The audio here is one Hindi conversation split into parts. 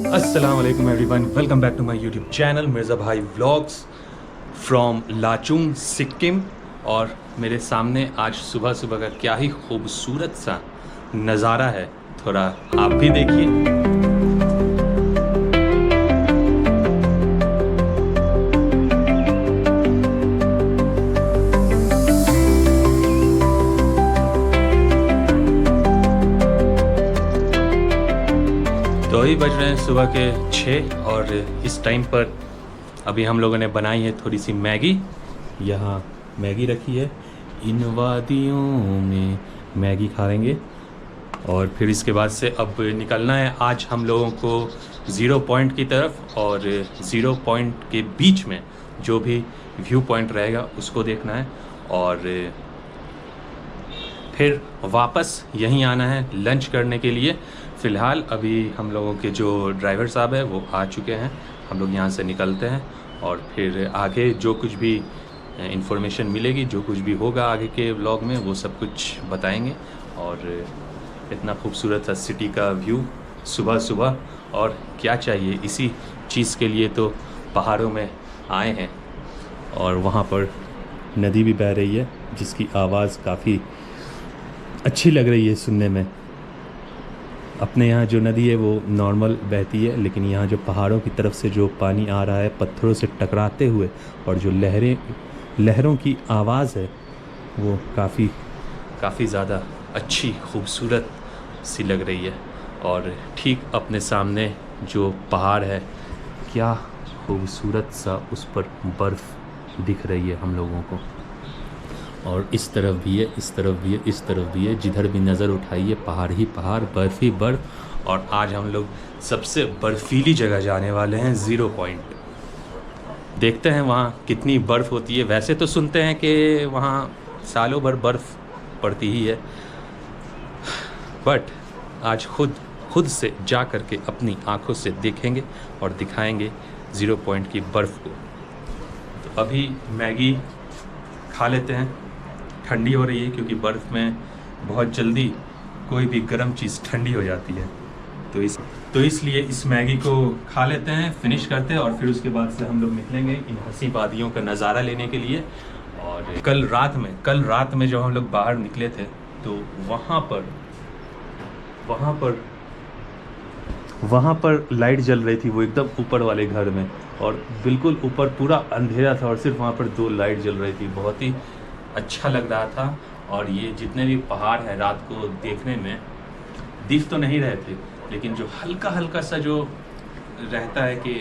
अस्सलाम वालेकुम everyone, welcome back to my YouTube channel Mirza भाई व्लॉग्स फ्रॉम लाचुंग सिक्किम। और मेरे सामने आज सुबह सुबह का क्या ही खूबसूरत सा नज़ारा है, थोड़ा आप भी देखिए। तो अभी बज रहे हैं सुबह के 6 और इस टाइम पर अभी हम लोगों ने बनाई है थोड़ी सी मैगी। यहाँ मैगी रखी है, इन वादियों में मैगी खाएंगे और फिर इसके बाद से अब निकलना है आज हम लोगों को 0 पॉइंट की तरफ। और 0 पॉइंट के बीच में जो भी व्यू पॉइंट रहेगा उसको देखना है और फिर वापस यहीं आना है लंच करने के लिए। फ़िलहाल अभी हम लोगों के जो ड्राइवर साहब हैं वो आ चुके हैं, हम लोग यहाँ से निकलते हैं और फिर आगे जो कुछ भी इंफॉर्मेशन मिलेगी, जो कुछ भी होगा आगे के व्लॉग में, वो सब कुछ बताएंगे। और इतना खूबसूरत सा सिटी का व्यू सुबह सुबह, और क्या चाहिए, इसी चीज़ के लिए तो पहाड़ों में आए हैं। और वहाँ पर नदी भी बह रही है जिसकी आवाज़ काफ़ी अच्छी लग रही है सुनने में। अपने यहाँ जो नदी है वो नॉर्मल बहती है, लेकिन यहाँ जो पहाड़ों की तरफ से जो पानी आ रहा है पत्थरों से टकराते हुए, और जो लहरों की आवाज़ है वो काफ़ी ज़्यादा अच्छी खूबसूरत सी लग रही है। और ठीक अपने सामने जो पहाड़ है, क्या खूबसूरत सा उस पर बर्फ़ दिख रही है हम लोगों को। और इस तरफ भी है, इस तरफ भी है, इस तरफ भी है, जिधर भी नज़र उठाइए पहाड़ ही पहाड़, बर्फ़ ही बर्फ़। और आज हम लोग सबसे बर्फ़ीली जगह जाने वाले हैं, 0 पॉइंट। देखते हैं वहाँ कितनी बर्फ़ होती है। वैसे तो सुनते हैं कि वहाँ सालों भर बर्फ़ पड़ती ही है, बट आज खुद से जा कर के अपनी आँखों से देखेंगे और दिखाएंगे 0 पॉइंट की बर्फ़ को। तो अभी मैगी खा लेते हैं, ठंडी हो रही है क्योंकि बर्फ़ में बहुत जल्दी कोई भी गर्म चीज़ ठंडी हो जाती है। तो इसलिए इस मैगी को खा लेते हैं, फिनिश करते हैं और फिर उसके बाद से हम लोग निकलेंगे इन हंसी वादियों का नज़ारा लेने के लिए। और कल रात में जब हम लोग बाहर निकले थे तो वहाँ पर लाइट जल रही थी, वो एकदम ऊपर वाले घर में, और बिल्कुल ऊपर पूरा अंधेरा था और सिर्फ वहाँ पर 2 लाइट जल रही थी। बहुत ही अच्छा लग रहा था। और ये जितने भी पहाड़ हैं रात को देखने में दिख तो नहीं रहे थे, लेकिन जो हल्का सा जो रहता है कि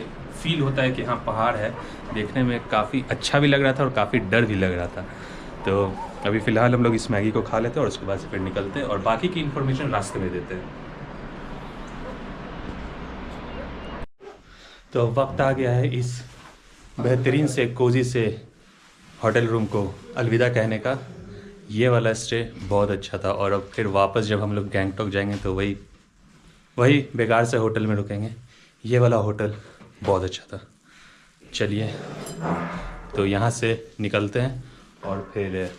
फील होता है कि हाँ पहाड़ है, देखने में काफ़ी अच्छा भी लग रहा था और काफ़ी डर भी लग रहा था। तो अभी फ़िलहाल हम लोग इस मैगी को खा लेते हैं और उसके बाद से फिर निकलते हैं और बाकी की इन्फॉर्मेशन रास्ते में देते हैं। तो वक्त आ गया है इस बेहतरीन से कोजी से होटल रूम को अलविदा कहने का। ये वाला स्टे बहुत अच्छा था और अब फिर वापस जब हम लोग गैंगटॉक जाएंगे तो वही बेकार से होटल में रुकेंगे। ये वाला होटल बहुत अच्छा था। चलिए तो यहाँ से निकलते हैं और फिर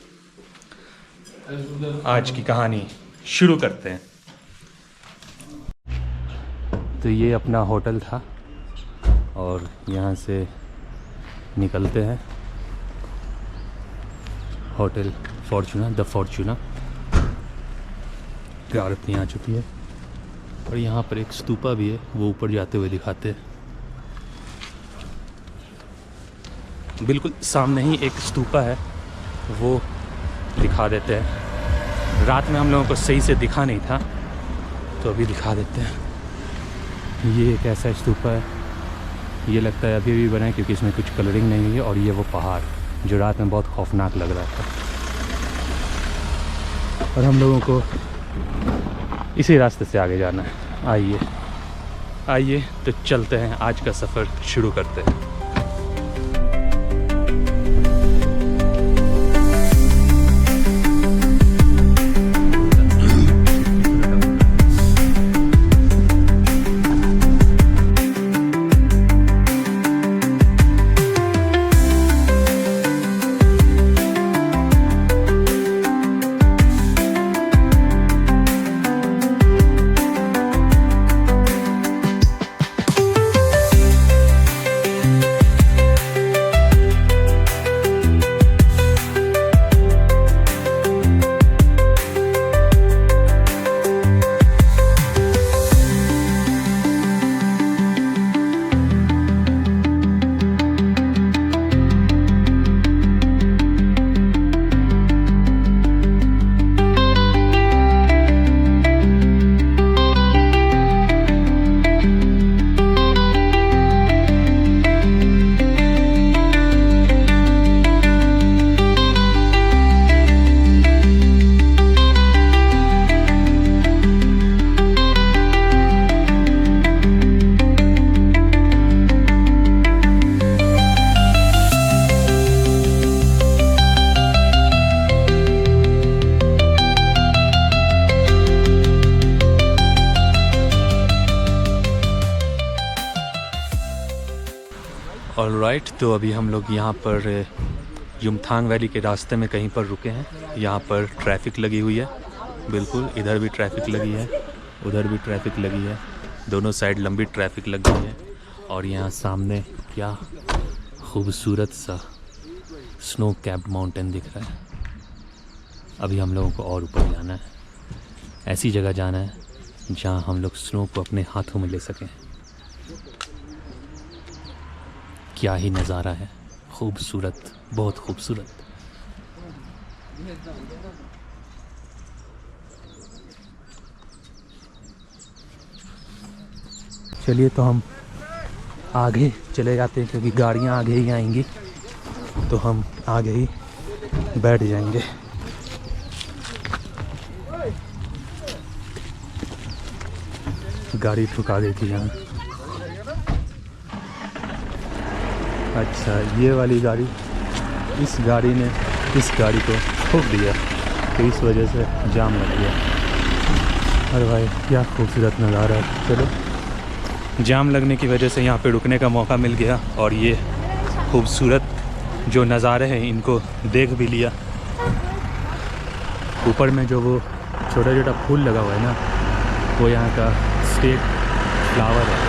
आज की कहानी शुरू करते हैं। तो ये अपना होटल था और यहाँ से निकलते हैं। Hotel Fortuna, the Fortuna car अपनी आ चुकी है और यहाँ पर एक स्तूपा भी है, वो ऊपर जाते हुए दिखाते हैं। बिल्कुल सामने ही एक स्तूपा है, वो दिखा देते हैं। रात में हम लोगों को सही से दिखा नहीं था तो अभी दिखा देते हैं। ये एक ऐसा स्तूपा है, ये लगता है अभी बना है क्योंकि इसमें कुछ कलरिंग नहीं है। और ये वो पहाड़ जो रात में बहुत खौफनाक लग रहा था, और हम लोगों को इसी रास्ते से आगे जाना है। आइए तो चलते हैं, आज का सफ़र शुरू करते हैं। ऑलराइट, तो अभी हम लोग यहाँ पर युमथांग वैली के रास्ते में कहीं पर रुके हैं। यहाँ पर ट्रैफिक लगी हुई है, बिल्कुल इधर भी ट्रैफिक लगी है, उधर भी ट्रैफिक लगी है, दोनों साइड लंबी ट्रैफिक लगी है। और यहाँ सामने क्या खूबसूरत सा स्नो कैप्ड माउंटेन दिख रहा है। अभी हम लोगों को और ऊपर जाना है, ऐसी जगह जाना है जहाँ हम लोग स्नो को अपने हाथों में ले सकें। क्या ही नज़ारा है, खूबसूरत, बहुत खूबसूरत। चलिए तो हम आगे चले जाते हैं, क्योंकि गाड़ियाँ आगे ही आएंगी, तो हम आगे ही बैठ जाएंगे। गाड़ी ठुका गई थी यहाँ। अच्छा, ये वाली गाड़ी, इस गाड़ी ने इस गाड़ी को ठोक दिया, तो इस वजह से जाम लग गया। अरे भाई क्या खूबसूरत नज़ारा है। चलो, जाम लगने की वजह से यहाँ पे रुकने का मौका मिल गया, और ये खूबसूरत जो नज़ारे हैं इनको देख भी लिया। ऊपर में जो वो छोटा छोटा फूल लगा हुआ है ना, वो यहाँ का स्टेट फ्लावर है।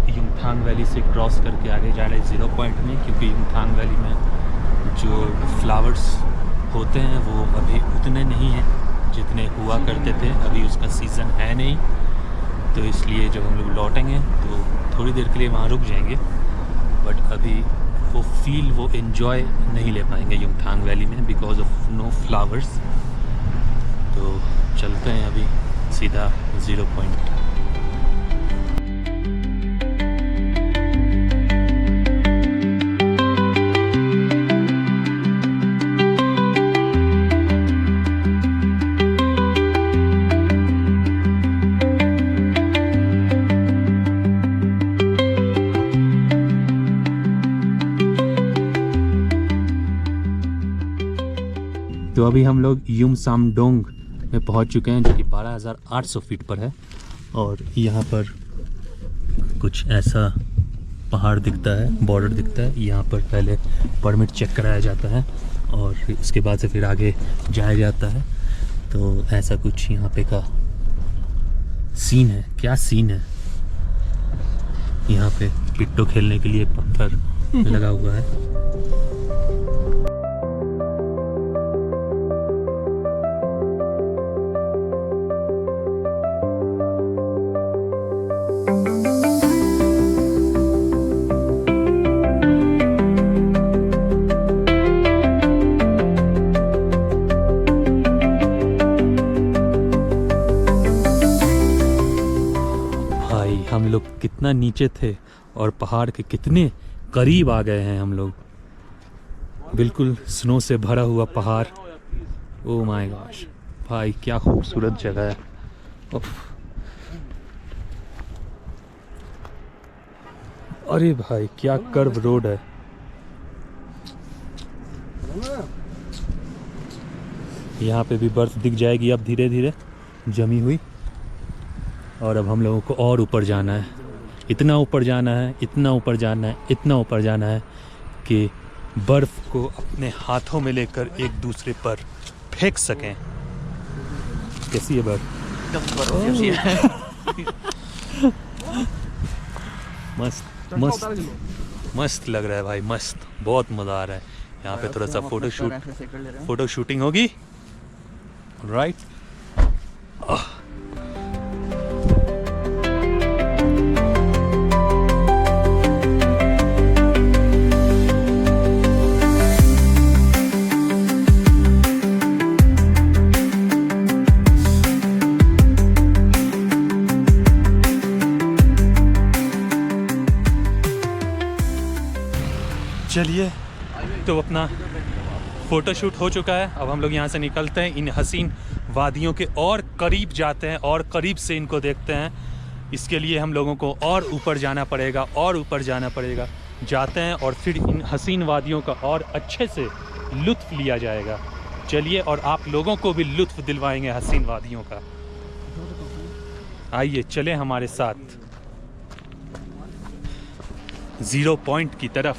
युमथांग वैली से क्रॉस करके आगे जा रहे हैं 0 पॉइंट में, क्योंकि युमथांग वैली में जो फ्लावर्स होते हैं वो अभी उतने नहीं हैं जितने हुआ करते थे। अभी उसका सीज़न है नहीं, तो इसलिए जब हम लोग लौटेंगे तो थोड़ी देर के लिए वहाँ रुक जाएंगे, बट अभी वो फील, वो एंजॉय नहीं ले पाएंगे युमथांग वैली में बिकॉज ऑफ नो फ्लावर्स। तो चलते हैं अभी सीधा 0 पॉइंट। तो अभी हम लोग युमसामडोंग में पहुंच चुके हैं, जो कि 12,800 फीट पर है। और यहाँ पर कुछ ऐसा पहाड़ दिखता है, बॉर्डर दिखता है। यहाँ पर पहले परमिट चेक कराया जाता है और इसके बाद से फिर आगे जाया जाता है। तो ऐसा कुछ यहाँ पे का सीन है। क्या सीन है, यहाँ पे पिट्टो खेलने के लिए पत्थर लगा हुआ है। हम लोग कितना नीचे थे और पहाड़ के कितने करीब आ गए हैं हम लोग। बिल्कुल स्नो से भरा हुआ पहाड़। ओह माय गॉश भाई, क्या खूबसूरत जगह है। उफ। अरे भाई क्या कर्व रोड है, यहाँ पे भी बर्फ़ दिख जाएगी अब धीरे धीरे जमी हुई। और अब हम लोगों को और ऊपर जाना है, इतना ऊपर जाना है, इतना ऊपर जाना है, इतना ऊपर जाना है कि बर्फ़ को अपने हाथों में लेकर एक दूसरे पर फेंक सकें। कैसी है बर्फ़? मस्त मस्त मस्त लग रहा है भाई, मस्त, बहुत मज़ा आ रहा है। यहाँ पे थोड़ा सा फोटो शूटिंग होगी, राइट। चलिए, तो अपना फ़ोटोशूट हो चुका है। अब हम लोग यहाँ से निकलते हैं, इन हसीन वादियों के और करीब जाते हैं और करीब से इनको देखते हैं। इसके लिए हम लोगों को और ऊपर जाना पड़ेगा, और ऊपर जाना पड़ेगा। जाते हैं और फिर इन हसीन वादियों का और अच्छे से लुत्फ़ लिया जाएगा। चलिए, और आप लोगों को भी लुत्फ़ दिलवाएंगे हसीन वादियों का। आइए चलें हमारे साथ 0 पॉइंट की तरफ।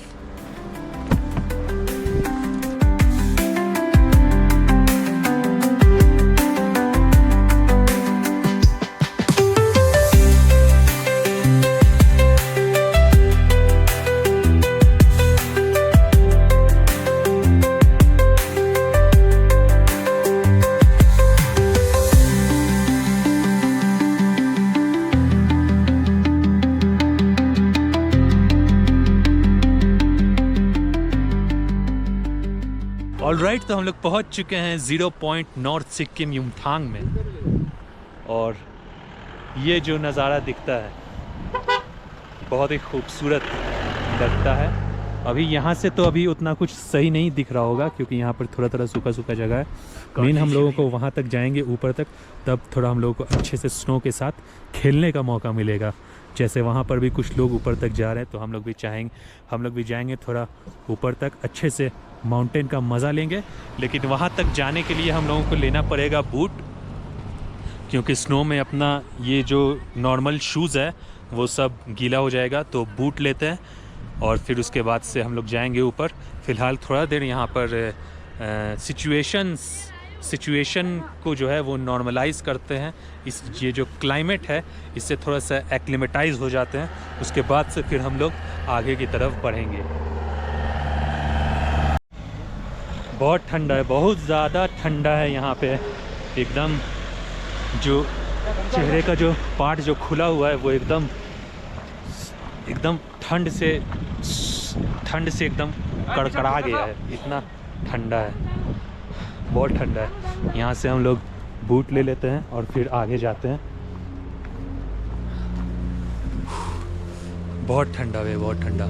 ऑलराइट, तो हम लोग पहुंच चुके हैं 0 पॉइंट नॉर्थ सिक्किम युमथांग में। और ये जो नज़ारा दिखता है बहुत ही खूबसूरत लगता है। अभी यहाँ से तो अभी उतना कुछ सही नहीं दिख रहा होगा क्योंकि यहाँ पर थोड़ा थोड़ा सूखा सूखा जगह है। मेन हम लोगों को वहाँ तक जाएंगे ऊपर तक, तब थोड़ा हम लोगों को अच्छे से स्नो के साथ खेलने का मौका मिलेगा। जैसे वहाँ पर भी कुछ लोग ऊपर तक जा रहे हैं, तो हम लोग भी जाएंगे थोड़ा ऊपर तक, अच्छे से माउंटेन का मज़ा लेंगे। लेकिन वहाँ तक जाने के लिए हम लोगों को लेना पड़ेगा बूट, क्योंकि स्नो में अपना ये जो नॉर्मल शूज़ है वो सब गीला हो जाएगा। तो बूट लेते हैं और फिर उसके बाद से हम लोग जाएंगे ऊपर। फ़िलहाल थोड़ा देर यहाँ पर सिचुएशन को जो है वो नॉर्मलाइज़ करते हैं। ये जो क्लाइमेट है इससे थोड़ा सा एक्लिमेटाइज़ हो जाते हैं। उसके बाद से फिर हम लोग आगे की तरफ बढ़ेंगे। बहुत ठंडा है, बहुत ज़्यादा ठंडा है यहाँ पे। एकदम जो चेहरे का जो पार्ट जो खुला हुआ है वो एकदम ठंड से एकदम कड़कड़ा गया है, इतना ठंडा है, बहुत ठंडा है। यहाँ से हम लोग बूट ले लेते हैं और फिर आगे जाते हैं। बहुत ठंडा है, बहुत ठंडा।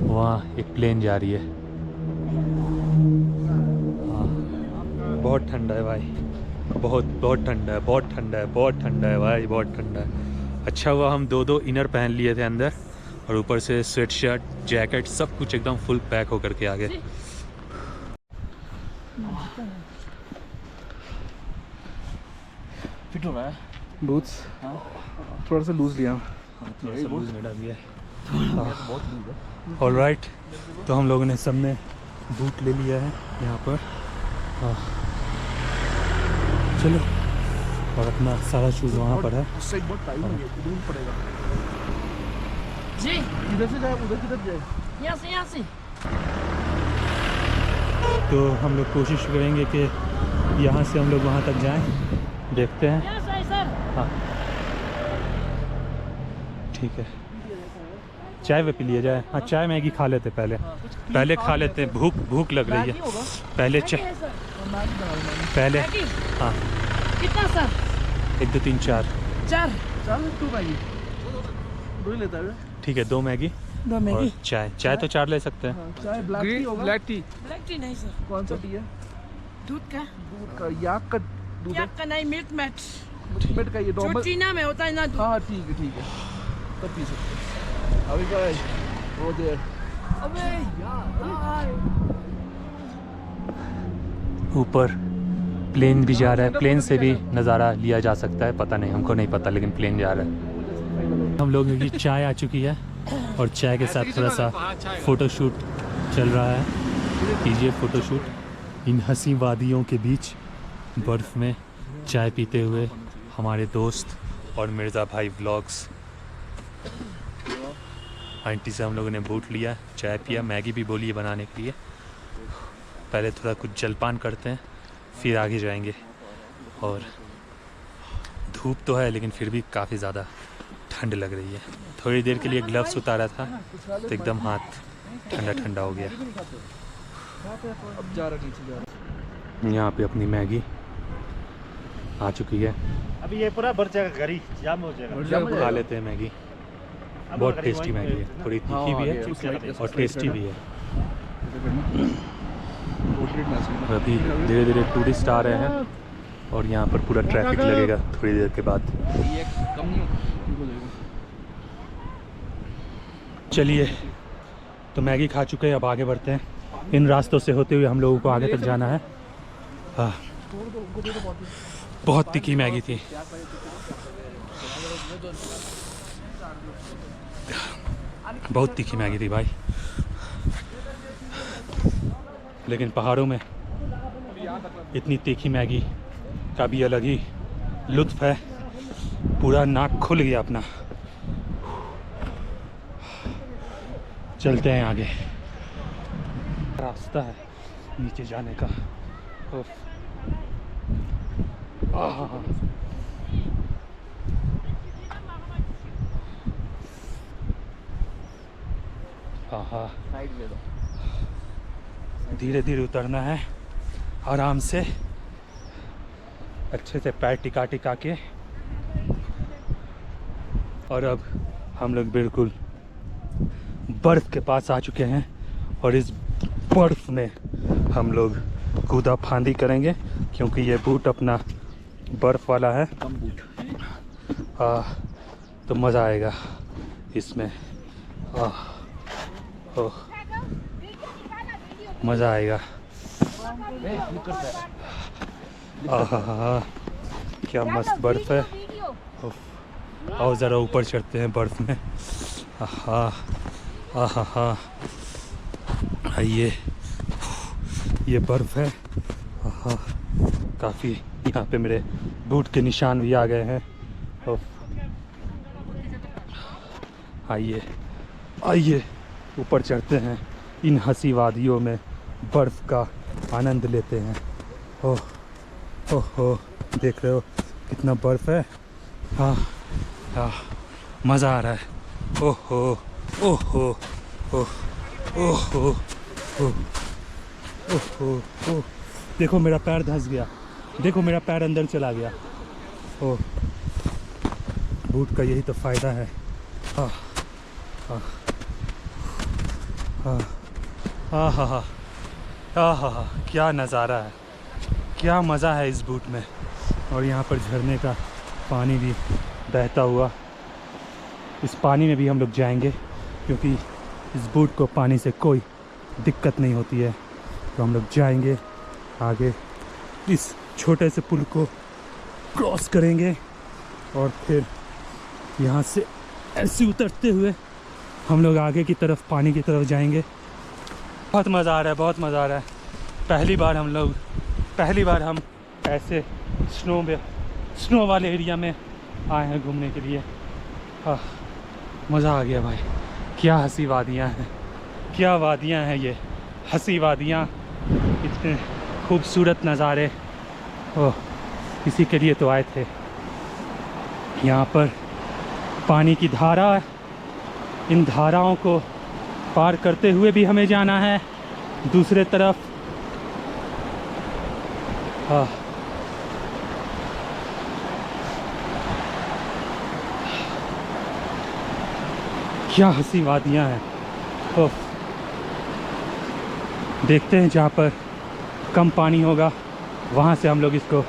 वहाँ एक प्लेन जा रही है। बहुत ठंडा है भाई, बहुत ठंडा है, बहुत ठंडा है, बहुत ठंडा है भाई, बहुत ठंडा है। अच्छा हुआ हम दो इनर पहन लिए थे अंदर, और ऊपर से स्वेट शर्ट, जैकेट, सब कुछ एकदम फुल पैक होकर के आ गए। फिट हो रहा है बूट्स, थोड़ा सा लूज लिया, थोड़ा सा लूज में डाल दिया। ऑलराइट, तो हम लोगों ने सबने बूट ले लिया है यहाँ पर। चलो, और अपना सारा शूज़ वहाँ पर है। उससे एक बहुत टाइम है, दूर पड़ेगा जी। इधर से जाए उधर किधर जाए, यहाँ से तो हम लोग कोशिश करेंगे कि यहाँ से हम लोग वहाँ तक जाएं। देखते हैं। हाँ ठीक है, चाय वे पी लिया जाए। हाँ, चाय मैगी खा लेते पहले खा लेते हैं, भूख लग रही है। पहले चाय, पहले हाँ। कितना सर? 1 2 3 4 4 2 मैगी, 2 ही लेता है। ठीक है, 2 मैगी, 2 मैगी और चाय तो 4 ले सकते हैं। चाय ब्लैक टी होगा, ब्लैक टी नहीं सर। कौन सा टी है? दूध का याक का दूध है, याक का नहीं, मिल्क मेट का ये जो नॉर्मल। चीना में होता है ना दूध। हाँ ठीक है, तब पी सकते हैं। अभी भाई वो देर अबे यार ऊपर प्लेन भी जा रहा है, प्लेन से भी नज़ारा लिया जा सकता है, पता नहीं, हमको नहीं पता, लेकिन प्लेन जा रहा है। हम लोगों की चाय आ चुकी है और चाय के साथ थोड़ा सा फ़ोटोशूट चल रहा है। कीजिए फ़ोटोशूट इन हंसी वादियों के बीच, बर्फ़ में चाय पीते हुए हमारे दोस्त और मिर्ज़ा भाई व्लॉग्स। आंटी से हम लोगों ने बूट लिया, चाय पिया, मैगी भी बोली है बनाने के लिए। पहले थोड़ा कुछ जलपान करते हैं, फिर आगे जाएंगे। और धूप तो है लेकिन फिर भी काफ़ी ज़्यादा ठंड लग रही है। थोड़ी देर के लिए ग्लव्स उतारा था तो एकदम हाथ ठंडा ठंडा हो गया। अब जा रहा नीचे जा रहा। यहाँ पे अपनी मैगी आ चुकी है, अभी ये पूरा भर जाएगा, घरी जाम हो जाएगा। खा लेते हैं मैगी। बहुत टेस्टी मैगी है, थोड़ी तीखी भी है और टेस्टी भी है। अभी धीरे धीरे टूरिस्ट आ रहे हैं और यहाँ पर पूरा ट्रैफिक लगेगा थोड़ी देर के बाद। चलिए, तो मैगी खा चुके हैं, अब आगे बढ़ते हैं। इन रास्तों से होते हुए हम लोगों को आगे तक जाना है। हाँ, बहुत तीखी मैगी थी। बहुत तीखी मैगी थी भाई, लेकिन पहाड़ों में इतनी तीखी मैगी का भी अलग ही लुत्फ़ है। पूरा नाक खुल गया अपना। चलते हैं आगे, रास्ता है नीचे जाने का। आहा, धीरे धीरे उतरना है, आराम से, अच्छे से पैर टिका टिका के। और अब हम लोग बिल्कुल बर्फ़ के पास आ चुके हैं और इस बर्फ़ में हम लोग कूदा फांदी करेंगे क्योंकि ये बूट अपना बर्फ़ वाला है। तो मज़ा आएगा इसमें। मज़ा आएगा। क्या मस्त बर्फ़ है। आओ ज़रा ऊपर चढ़ते हैं बर्फ़ में। ये बर्फ़ है। काफ़ी यहाँ पे मेरे बूट के निशान भी आ गए हैं। आइए आइए ऊपर चढ़ते हैं, इन हंसी वादियों में बर्फ़ का आनंद लेते हैं। ओह देख रहे हो कितना बर्फ़ है। मज़ा आ रहा है। ओह देखो मेरा पैर धंस गया, देखो मेरा पैर अंदर चला गया। ओह, बूट का यही तो फ़ायदा है। क्या नज़ारा है, क्या मज़ा है इस बूट में। और यहाँ पर झरने का पानी भी बहता हुआ, इस पानी में भी हम लोग जाएंगे क्योंकि इस बूट को पानी से कोई दिक्कत नहीं होती है। तो हम लोग जाएंगे आगे, इस छोटे से पुल को क्रॉस करेंगे और फिर यहाँ से ऐसे उतरते हुए हम लोग आगे की तरफ, पानी की तरफ जाएंगे। बहुत मज़ा आ रहा है, बहुत मज़ा आ रहा है। पहली बार हम ऐसे स्नो वाले एरिया में आए हैं घूमने के लिए। मज़ा आ गया भाई। क्या हंसी वादियाँ हैं, क्या वादियाँ हैं ये, हंसी वादियाँ, इतने खूबसूरत नज़ारे। इसी के लिए तो आए थे। यहाँ पर पानी की धारा, इन धाराओं को पार करते हुए भी हमें जाना है दूसरे तरफ। क्या हंसी वादियाँ हैं। देखते हैं जहाँ पर कम पानी होगा वहाँ से हम लोग इसको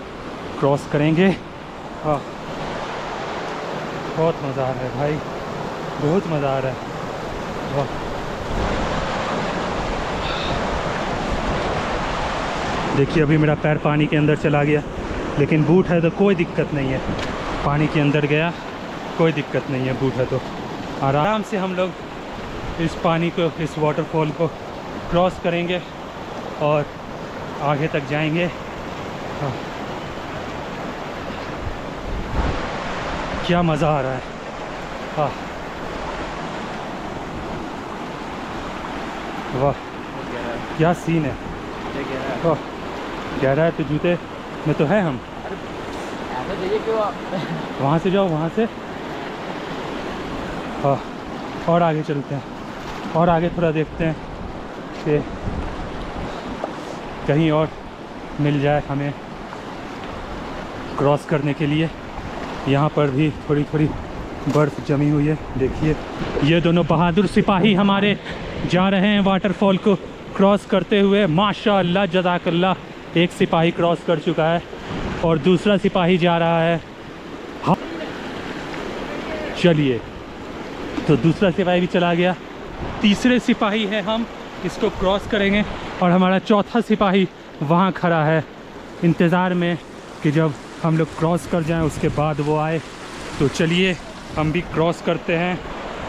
क्रॉस करेंगे। बहुत मज़ा आ रहा है भाई, बहुत मज़ा आ रहा है। देखिए अभी मेरा पैर पानी के अंदर चला गया, लेकिन बूट है तो कोई दिक्कत नहीं है। पानी के अंदर गया कोई दिक्कत नहीं है, बूट है तो आराम से हम लोग इस पानी को, इस वाटरफॉल को क्रॉस करेंगे और आगे तक जाएंगे। हाँ। क्या मज़ा आ रहा है। हाँ वाह क्या सीन है। वाह गहरा है तो जूते में तो है हम। ऐसा चाहिए क्यों आप? वहाँ से जाओ, वहाँ से। हाँ और आगे चलते हैं और आगे थोड़ा देखते हैं कि कहीं और मिल जाए हमें क्रॉस करने के लिए। यहाँ पर भी थोड़ी थोड़ी बर्फ़ जमी हुई है। देखिए ये दोनों बहादुर सिपाही हमारे जा रहे हैं वाटरफॉल को क्रॉस करते हुए। माशाअल्लाह जज़ाकल्लाह। एक सिपाही क्रॉस कर चुका है और दूसरा सिपाही जा रहा है। हाँ चलिए, तो दूसरा सिपाही भी चला गया, तीसरे सिपाही है हम, इसको क्रॉस करेंगे। और हमारा चौथा सिपाही वहाँ खड़ा है इंतज़ार में कि जब हम लोग क्रॉस कर जाएं उसके बाद वो आए। तो चलिए हम भी क्रॉस करते हैं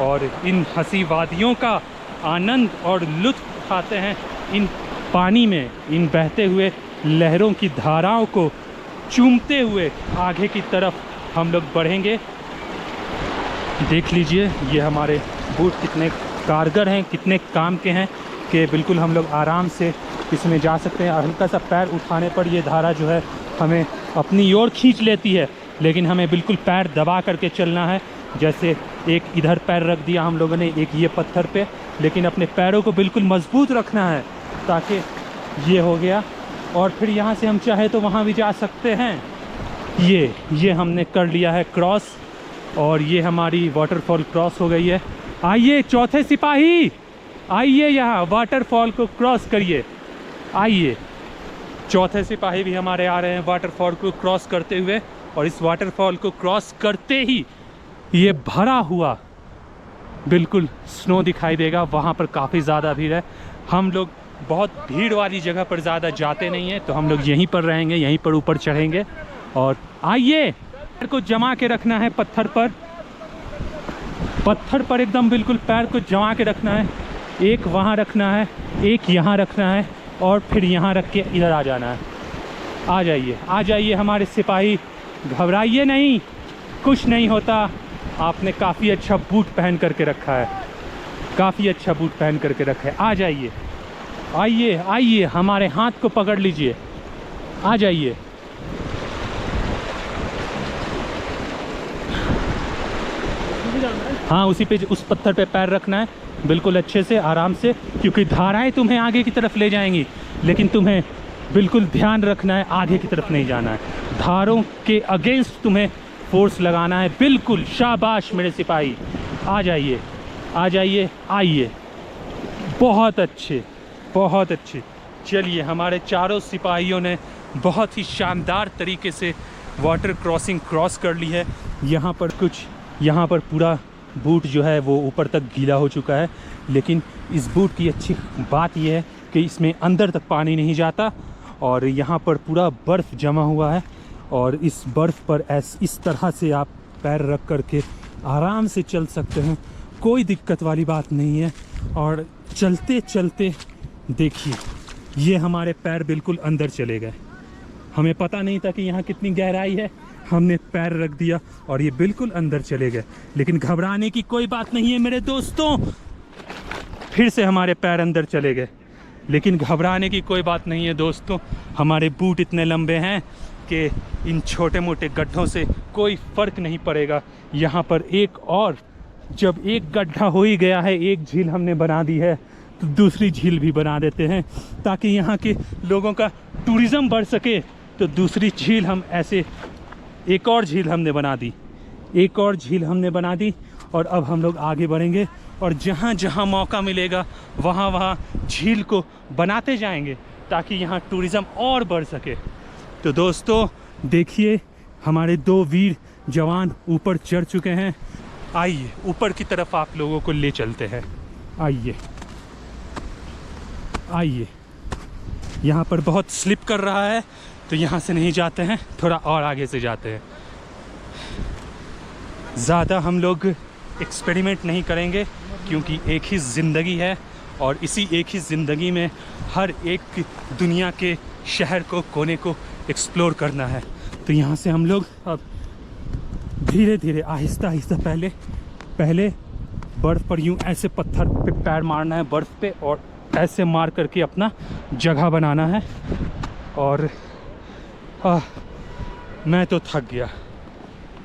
और इन हंसी वादियों का आनंद और लुत्फ़ उठाते हैं। इन पानी में, इन बहते हुए लहरों की धाराओं को चूमते हुए आगे की तरफ हम लोग बढ़ेंगे। देख लीजिए ये हमारे बूट कितने कारगर हैं, कितने काम के हैं कि बिल्कुल हम लोग आराम से इसमें जा सकते हैं। हल्का सा पैर उठाने पर ये धारा जो है हमें अपनी ओर खींच लेती है, लेकिन हमें बिल्कुल पैर दबा करके चलना है। जैसे एक इधर पैर रख दिया हम लोगों ने, एक ये पत्थर पे, लेकिन अपने पैरों को बिल्कुल मजबूत रखना है ताकि ये हो गया। और फिर यहाँ से हम चाहे तो वहाँ भी जा सकते हैं। ये हमने कर लिया है क्रॉस और ये हमारी वाटरफॉल क्रॉस हो गई है। आइए चौथे सिपाही, आइए यहाँ वाटरफॉल को क्रॉस करिए। आइए चौथे सिपाही भी हमारे आ रहे हैं वाटरफॉल को क्रॉस करते हुए। और इस वाटरफॉल को क्रॉस करते ही ये भरा हुआ बिल्कुल स्नो दिखाई देगा। वहाँ पर काफ़ी ज़्यादा भीड़ है। हम लोग बहुत भीड़ वाली जगह पर ज़्यादा जाते नहीं हैं, तो हम लोग यहीं पर रहेंगे, यहीं पर ऊपर चढ़ेंगे। और आइए पैर को जमा के रखना है पत्थर पर, पत्थर पर एकदम बिल्कुल पैर को जमा के रखना है। एक वहाँ रखना है, एक यहाँ रखना है और फिर यहाँ रख के इधर आ जाना है। आ जाइए, आ जाइए हमारे सिपाही, घबराइए नहीं, कुछ नहीं होता। आपने काफ़ी अच्छा बूट पहन करके रखा है, काफ़ी अच्छा बूट पहन करके रखा है। आ जाइए, आइए आइए, हमारे हाथ को पकड़ लीजिए, आ जाइए। हाँ उसी पे, उस पत्थर पे पैर रखना है बिल्कुल अच्छे से, आराम से, क्योंकि धाराएं तुम्हें आगे की तरफ ले जाएंगी, लेकिन तुम्हें बिल्कुल ध्यान रखना है आगे की तरफ नहीं जाना है। धारों के अगेंस्ट तुम्हें फोर्स लगाना है। बिल्कुल शाबाश मेरे सिपाही, आ जाइए आ जाइए, आइए, बहुत अच्छे बहुत अच्छे। चलिए हमारे चारों सिपाहियों ने बहुत ही शानदार तरीके से वाटर क्रॉसिंग क्रॉस कर ली है। यहाँ पर पूरा बूट जो है वो ऊपर तक गीला हो चुका है, लेकिन इस बूट की अच्छी बात यह है कि इसमें अंदर तक पानी नहीं जाता। और यहाँ पर पूरा बर्फ़ जमा हुआ है और इस बर्फ़ पर इस तरह से आप पैर रख करके आराम से चल सकते हैं, कोई दिक्कत वाली बात नहीं है। और चलते चलते देखिए ये हमारे पैर बिल्कुल अंदर चले गए। हमें पता नहीं था कि यहाँ कितनी गहराई है, हमने पैर रख दिया और ये बिल्कुल अंदर चले गए। लेकिन घबराने की कोई बात नहीं है मेरे दोस्तों, फिर से हमारे पैर अंदर चले गए, लेकिन घबराने की कोई बात नहीं है दोस्तों। हमारे बूट इतने लंबे हैं कि इन छोटे मोटे गड्ढों से कोई फ़र्क नहीं पड़ेगा। यहाँ पर एक और, जब एक गड्ढा हो ही गया है, एक झील हमने बना दी है, तो दूसरी झील भी बना देते हैं ताकि यहाँ के लोगों का टूरिज़्म बढ़ सके। तो दूसरी झील हम ऐसे, एक और झील हमने बना दी, एक और झील हमने बना दी। और अब हम लोग आगे बढ़ेंगे और जहाँ जहाँ मौका मिलेगा वहाँ वहाँ झील को बनाते जाएंगे ताकि यहाँ टूरिज़्म और बढ़ सके। तो दोस्तों देखिए हमारे दो वीर जवान ऊपर चढ़ चुके हैं। आइए ऊपर की तरफ आप लोगों को ले चलते हैं। आइए आइए, यहाँ पर बहुत स्लिप कर रहा है, तो यहाँ से नहीं जाते हैं, थोड़ा और आगे से जाते हैं। ज़्यादा हम लोग एक्सपेरिमेंट नहीं करेंगे क्योंकि एक ही ज़िंदगी है और इसी एक ही ज़िंदगी में हर एक दुनिया के शहर को, कोने को एक्सप्लोर करना है। तो यहाँ से हम लोग अब धीरे धीरे आहिस्ता आहिस्ता पहले बर्फ़ पर यूँ ऐसे पत्थर पे पैर मारना है बर्फ़ पे, और ऐसे मार करके अपना जगह बनाना है। और मैं तो थक गया,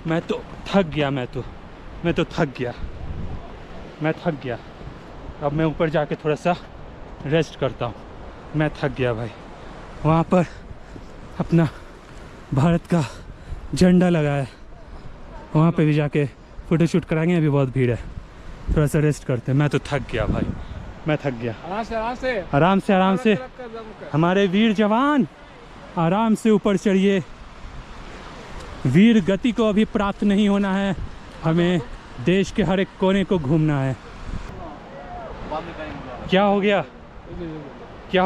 मैं तो थक गया। अब मैं ऊपर जाके थोड़ा सा रेस्ट करता हूँ, मैं थक गया भाई। वहाँ पर अपना भारत का झंडा लगा है, वहाँ पे भी जाके फ़ोटोशूट कराएंगे। अभी बहुत भीड़ है, थोड़ा सा रेस्ट करते हैं। मैं तो थक गया भाई, मैं थक गया। आराम से हमारे वीर जवान आराम से ऊपर चढ़िए। वीर गति को अभी प्राप्त नहीं होना है, हमें देश के हर एक कोने को घूमना है। क्या हो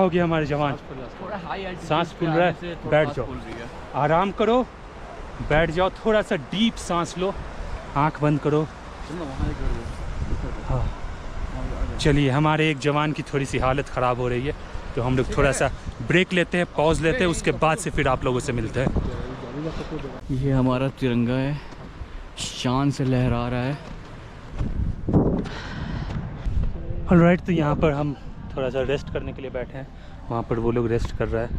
गया हमारे जवान? सांस फूल रहा है, बैठ जाओ, आराम करो, बैठ जाओ, थोड़ा सा डीप सांस लो, आंख बंद करो। हाँ चलिए, हमारे एक जवान की थोड़ी सी हालत ख़राब हो रही है, तो हम लोग थोड़ा सा ब्रेक लेते हैं, पॉज लेते हैं, उसके बाद से फिर आप लोगों से मिलते हैं। ये हमारा तिरंगा है, शान से लहरा रहा है। ऑलराइट, तो यहाँ पर हम थोड़ा सा रेस्ट करने के लिए बैठे हैं, वहाँ पर वो लोग रेस्ट कर रहा है,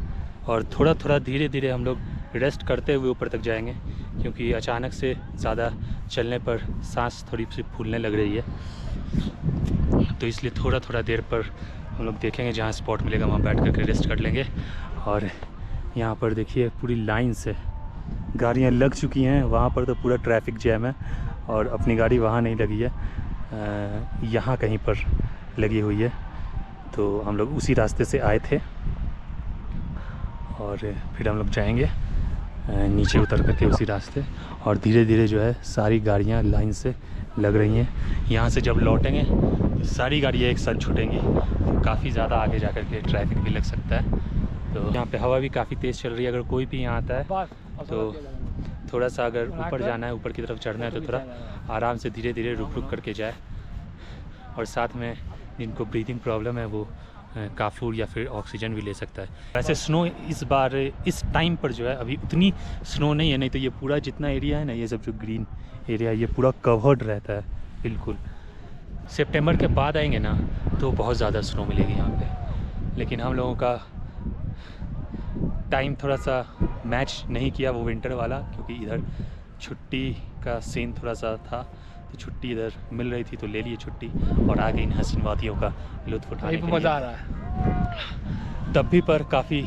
और थोड़ा थोड़ा धीरे धीरे हम लोग रेस्ट करते हुए ऊपर तक जाएंगे, क्योंकि अचानक से ज़्यादा चलने पर सांस थोड़ी सी फूलने लग रही है। तो इसलिए थोड़ा थोड़ा देर पर हम लोग देखेंगे, जहाँ स्पॉट मिलेगा वहाँ बैठ करके रेस्ट कर लेंगे। और यहाँ पर देखिए पूरी लाइन से गाड़ियाँ लग चुकी हैं, वहाँ पर तो पूरा ट्रैफिक जैम है, और अपनी गाड़ी वहाँ नहीं लगी है, यहाँ कहीं पर लगी हुई है। तो हम लोग उसी रास्ते से आए थे, और फिर हम लोग जाएंगे नीचे उतर करके उसी रास्ते, और धीरे धीरे जो है सारी गाड़ियाँ लाइन से लग रही हैं। यहाँ से जब लौटेंगे तो सारी गाड़ियाँ एक साथ छूटेंगी, काफ़ी ज़्यादा आगे जा कर के ट्रैफिक भी लग सकता है। तो यहाँ पे हवा भी काफ़ी तेज़ चल रही है। अगर कोई भी यहाँ आता है तो थोड़ा सा अगर ऊपर जाना है, ऊपर की तरफ चढ़ना है, तो थोड़ा आराम से धीरे धीरे रुक रुक करके जाए। और साथ में जिनको ब्रीदिंग प्रॉब्लम है वो काफूर या फिर ऑक्सीजन भी ले सकता है। वैसे स्नो इस बार इस टाइम पर जो है अभी उतनी स्नो नहीं है, नहीं तो ये पूरा जितना एरिया है ना, ये सब जो ग्रीन एरिया है, ये पूरा कवर्ड रहता है बिल्कुल। सितंबर के बाद आएंगे ना तो बहुत ज़्यादा स्नो मिलेगी यहाँ पे, लेकिन हम लोगों का टाइम थोड़ा सा मैच नहीं किया वो विंटर वाला, क्योंकि इधर छुट्टी का सीन थोड़ा सा था, तो छुट्टी इधर मिल रही थी तो ले लिए छुट्टी, और आगे इन हसीन वादियों का लुत्फ़ उठाने के लिए। मज़ा आ रहा है तब भी पर काफ़ी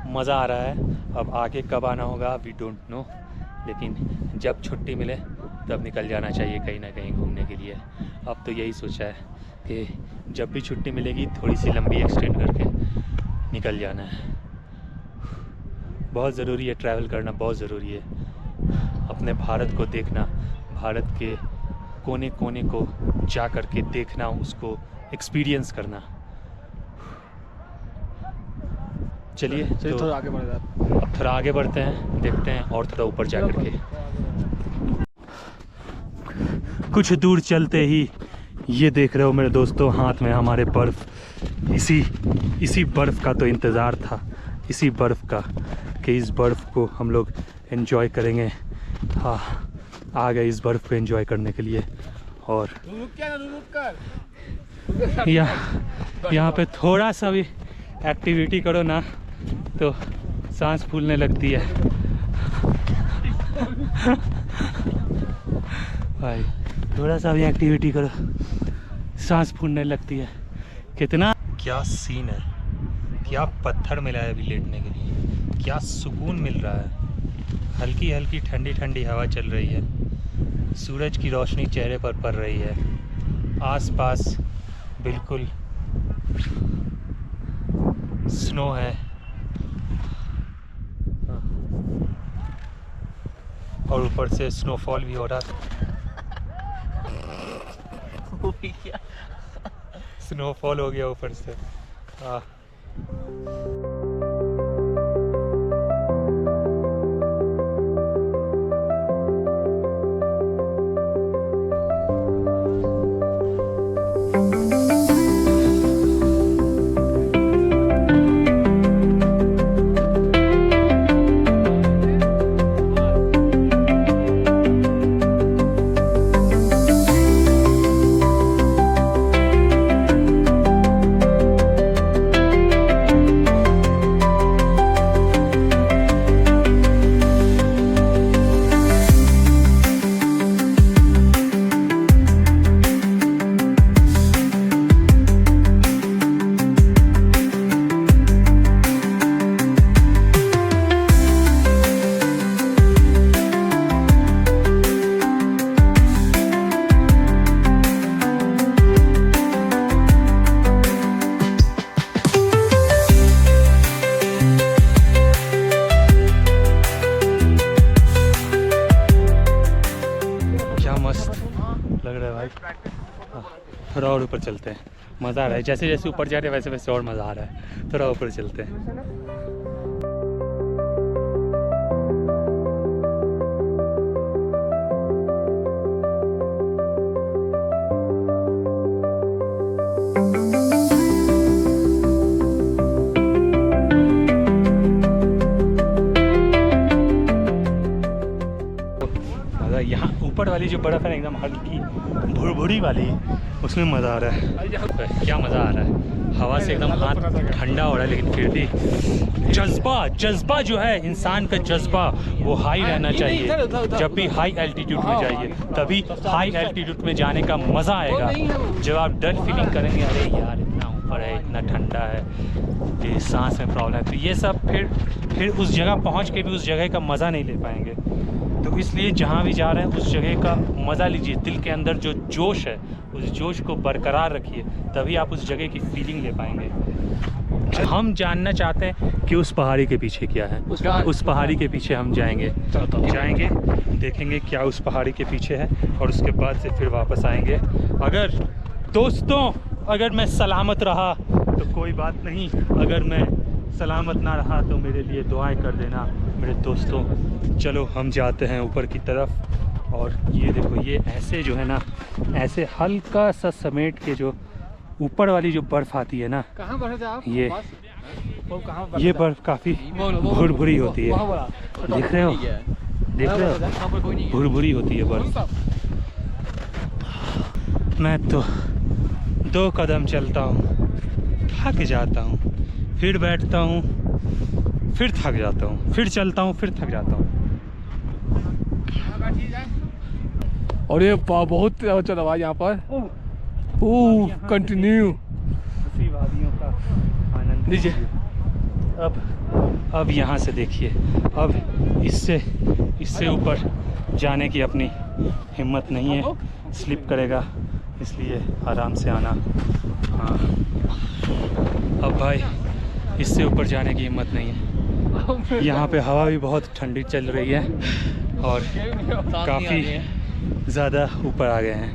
मज़ा आ रहा है। अब आगे कब आना होगा वी डोंट नो, लेकिन जब छुट्टी मिले तब निकल जाना चाहिए कहीं ना कहीं घूमने के लिए। अब तो यही सोचा है कि जब भी छुट्टी मिलेगी थोड़ी सी लंबी एक्सटेंड करके निकल जाना है। बहुत ज़रूरी है, ट्रैवल करना बहुत ज़रूरी है, अपने भारत को देखना, भारत के कोने कोने को जा कर के देखना, उसको एक्सपीरियंस करना। चलिए तो थोड़ा आगे बढ़ जाते। अब थोड़ा आगे बढ़ते हैं, देखते हैं और थोड़ा ऊपर जा कर के। कुछ दूर चलते ही ये देख रहे हो मेरे दोस्तों, हाथ में हमारे बर्फ़। इसी बर्फ़ का तो इंतज़ार था, इसी बर्फ़ का, कि इस बर्फ़ को हम लोग एंजॉय करेंगे। हाँ, आ गए इस बर्फ़ को एंजॉय करने के लिए। और यहाँ पे थोड़ा सा भी एक्टिविटी करो ना तो सांस फूलने लगती है भाई, थोड़ा सा भी एक्टिविटी करो सांस फूलने लगती है। कितना क्या सीन है, क्या पत्थर मिला है अभी लेटने के लिए, क्या सुकून मिल रहा है। हल्की हल्की ठंडी ठंडी हवा चल रही है, सूरज की रोशनी चेहरे पर पड़ रही है, आसपास बिल्कुल स्नो है, और ऊपर से स्नोफॉल भी हो रहा है। स्नोफॉल हो गया ऊपर से। थोड़ा और ऊपर चलते हैं, मज़ा आ रहा है। जैसे जैसे ऊपर जा रहे हैं वैसे वैसे और मज़ा आ रहा है। थोड़ा ऊपर चलते हैं। यहाँ ऊपर वाली जो बर्फ़ है ना एकदम हल्की भुरभुरी वाली, उसमें मज़ा आ रहा है। क्या मज़ा आ रहा है, हवा से एकदम हाथ ठंडा हो रहा है, लेकिन फिर भी जज्बा जो है इंसान का जज्बा वो हाई रहना चाहिए। जब भी हाई एल्टीट्यूड में जाइए तभी हाई एल्टीट्यूड में जाने का मज़ा आएगा। जब आप डर फीलिंग करेंगे, अरे यार इतना ऊपर है, इतना ठंडा है, ये सांस में प्रॉब्लम है, तो ये सब फिर उस जगह पहुँच के भी उस जगह का मज़ा नहीं ले पाएंगे। तो इसलिए जहाँ भी जा रहे हैं उस जगह का मज़ा लीजिए। दिल के अंदर जो जोश है उस जोश को बरकरार रखिए, तभी आप उस जगह की फीलिंग ले पाएंगे। हम जानना चाहते हैं कि उस पहाड़ी के पीछे क्या है। उस पहाड़ी के पीछे हम जाएंगे, देखेंगे क्या उस पहाड़ी के पीछे है, और उसके बाद से फिर वापस आएंगे। अगर मैं सलामत रहा तो कोई बात नहीं, अगर मैं सलामत ना रहा तो मेरे लिए दुआएं कर देना मेरे दोस्तों। चलो हम जाते हैं ऊपर की तरफ। और ये देखो, ये ऐसे जो है ना, ऐसे हल्का सा समेट के जो ऊपर वाली जो बर्फ़ आती है ना, कहाँ बैठे थे आप? ये बर्फ़ काफ़ी भुरभुरी होती है। देख रहे हो, भुरभुरी होती है बर्फ़। मैं तो 2 कदम चलता हूँ, थक जाता हूँ, फिर बैठता हूँ, फिर थक जाता हूँ, फिर चलता हूँ, फिर थक जाता हूँ। और ये बहुत चल रहा है यहाँ पर। कंटिन्यू वादियों का आनंद लीजिए। अब यहाँ से देखिए, अब इससे ऊपर जाने की अपनी हिम्मत नहीं है, स्लिप करेगा, इसलिए आराम से आना। हाँ, अब भाई इससे ऊपर जाने की हिम्मत नहीं है। यहाँ पे हवा भी बहुत ठंडी चल रही है और काफ़ी ज़्यादा ऊपर आ गए हैं।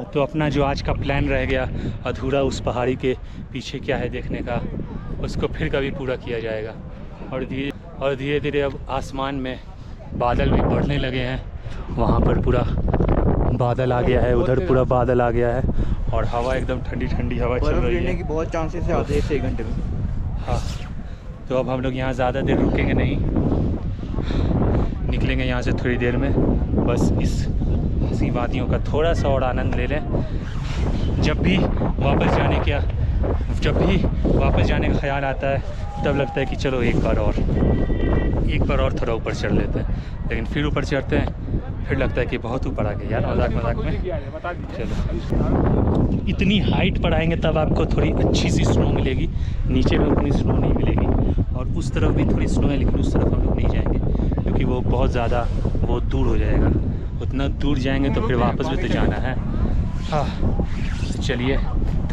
तो अपना जो आज का प्लान रह गया अधूरा, उस पहाड़ी के पीछे क्या है देखने का, उसको फिर कभी पूरा किया जाएगा। और धीरे धीरे अब आसमान में बादल भी बढ़ने लगे हैं। वहाँ पर पूरा बादल आ गया है, उधर पूरा बादल आ गया है, और हवा एकदम ठंडी ठंडी हवा चल रही है। की बहुत चांसेस है आधे से 1 घंटे में। हाँ, तो अब हम लोग यहाँ ज़्यादा देर रुकेंगे नहीं, निकलेंगे यहाँ से थोड़ी देर में। बस इस हंसी वादियों का थोड़ा सा और आनंद ले लें। जब भी वापस जाने का ख्याल आता है तब लगता है कि चलो एक बार और थोड़ा ऊपर चढ़ लेते हैं, लेकिन फिर ऊपर चढ़ते हैं फिर लगता है कि बहुत ऊपर आ गए यार, मजाक में। चलो, इतनी हाइट पर आएंगे तब आपको थोड़ी अच्छी सी स्नो मिलेगी। नीचे में उतनी स्नो नहीं मिलेगी, और उस तरफ भी थोड़ी स्नो है, लेकिन उस तरफ हम लोग नहीं जाएंगे क्योंकि वो बहुत ज़्यादा दूर हो जाएगा। उतना दूर जाएंगे तो फिर वापस भी तो जाना है। हाँ, चलिए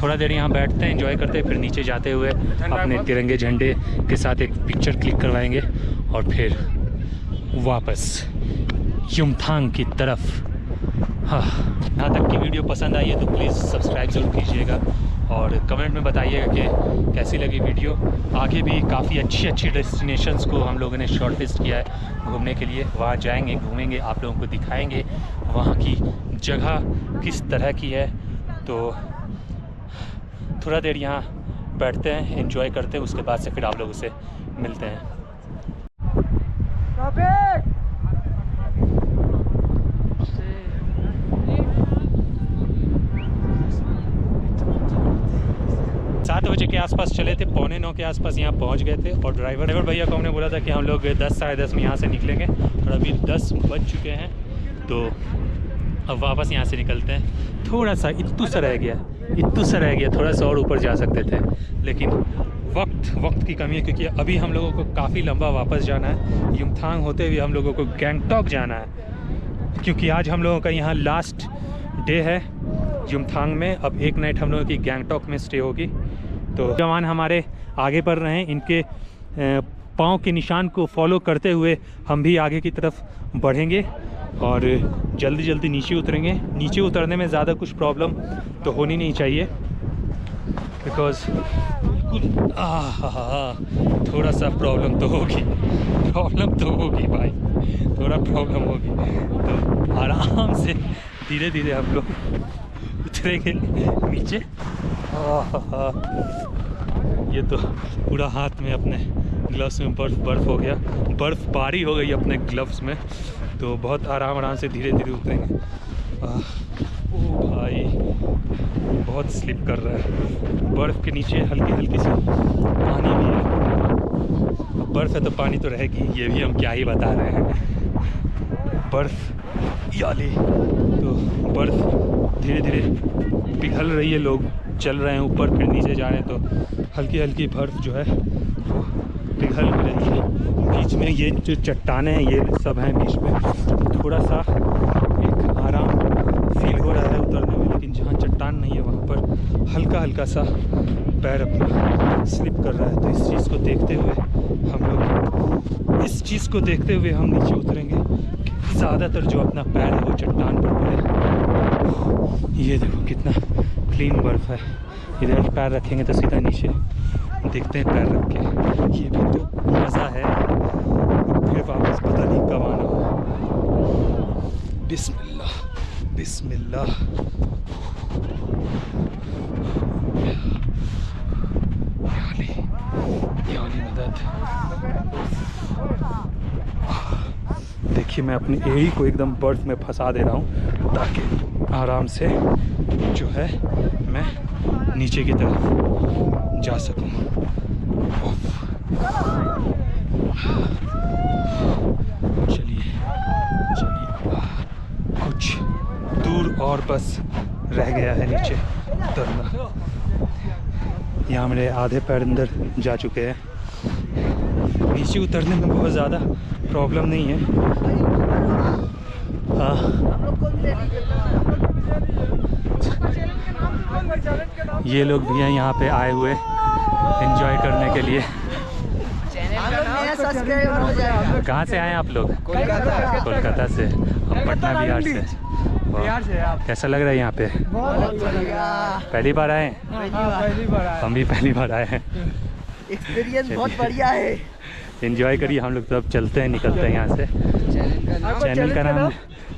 थोड़ा देर यहाँ बैठते हैं, एंजॉय करते हैं, फिर नीचे जाते हुए अपने तिरंगे झंडे के साथ एक पिक्चर क्लिक करवाएंगे और फिर वापस युमथांग की तरफ। हाँ, यहाँ तक की वीडियो पसंद आई है तो प्लीज़ सब्सक्राइब ज़रूर कीजिएगा और कमेंट में बताइएगा कि कैसी लगी वीडियो। आगे भी काफ़ी अच्छी डेस्टिनेशंस को हम लोगों ने शॉर्ट लिस्ट किया है घूमने के लिए। वहाँ जाएंगे, घूमेंगे, आप लोगों को दिखाएंगे वहाँ की जगह किस तरह की है। तो थोड़ा देर यहाँ बैठते हैं, एंजॉय करते हैं, उसके बाद से फिर आप लोगों से मिलते हैं। ट्रैफिक 7 बजे के आसपास चले थे, 8:45 के आसपास यहाँ पहुँच गए थे। और ड्राइवर भैया को हमने बोला था कि हम लोग 10 साढ़े 10 में यहाँ से निकलेंगे, और अभी 10 बज चुके हैं। तो अब वापस यहाँ से निकलते हैं। थोड़ा सा इत्तू सा रह गया, थोड़ा सा और ऊपर जा सकते थे, लेकिन वक्त की कमी है क्योंकि अभी हम लोगों को काफ़ी लंबा वापस जाना है। युमथांग होते हुए हम लोगों को गैंगटॉक जाना है, क्योंकि आज हम लोगों का यहाँ लास्ट डे है युमथांग में। अब एक नाइट हम लोगों की गैंगटॉक में स्टे होगी। तो जवान हमारे आगे बढ़ रहे हैं, इनके पाँव के निशान को फॉलो करते हुए हम भी आगे की तरफ बढ़ेंगे और जल्दी जल्दी नीचे उतरेंगे। नीचे उतरने में ज़्यादा कुछ प्रॉब्लम तो होनी नहीं चाहिए, बिकॉज़ थोड़ा सा प्रॉब्लम तो होगी भाई, थोड़ा प्रॉब्लम होगी। तो आराम से धीरे धीरे हम लोग उतरेंगे नीचे। ये तो पूरा हाथ में अपने ग्लव्स में बर्फ़ हो गया, बर्फ़बारी हो गई अपने ग्लव्स में। तो बहुत आराम से धीरे धीरे उतरेंगे। ओ भाई बहुत स्लिप कर रहा है। बर्फ़ के नीचे हल्की हल्की सी पानी भी है। अब बर्फ़ है तो पानी तो रहेगी, ये भी हम क्या ही बता रहे हैं। बर्फ़ याली तो बर्फ़ धीरे धीरे पिघल रही है, लोग चल रहे हैं ऊपर फिर नीचे जा रहे हैं तो हल्की हल्की बर्फ़ जो है वो पिघल रही है। बीच में ये जो चट्टानें हैं ये सब हैं बीच में, थोड़ा सा एक आराम फील हो रहा है उतरने में, लेकिन जहाँ चट्टान नहीं है वहाँ पर हल्का हल्का सा पैर अपना स्लिप कर रहा है। तो इस चीज़ को देखते हुए हम नीचे उतरेंगे। ज़्यादातर जो अपना पैर है वो चट्टान पर पड़े। ये देखो कितना क्लीन बर्फ़ है। इधर पैर रखेंगे तो सीधा नीचे देखते हैं पैर रख के। ये भी तो मज़ा है। फिर वापस पता नहीं कब आना हो। बिस्मिल्लाह बिस्मिल्लाह। याली मदद। देखिए मैं अपनी एड़ी को एकदम बर्फ़ में फंसा दे रहा हूँ ताकि आराम से जो है मैं नीचे की तरफ जा सकूँ। चलिए कुछ दूर और बस रह गया है नीचे उतरना। यहाँ मेरे आधे पैर अंदर जा चुके हैं। नीचे उतरने में बहुत ज़्यादा प्रॉब्लम नहीं है। हाँ ये लोग भी हैं यहाँ पे आए हुए एंजॉय करने के लिए। कहाँ से आए आप लोग? कोलकाता से। हम पटना बिहार से। कैसा लग रहा है यहाँ पे? पहली बार आए? पहली बार आए। हम भी पहली बार आए हैं। एक्सपीरियंस बहुत बढ़िया है। एंजॉय करिए। हम लोग तो अब चलते हैं, निकलते हैं यहाँ से। चैनल का नाम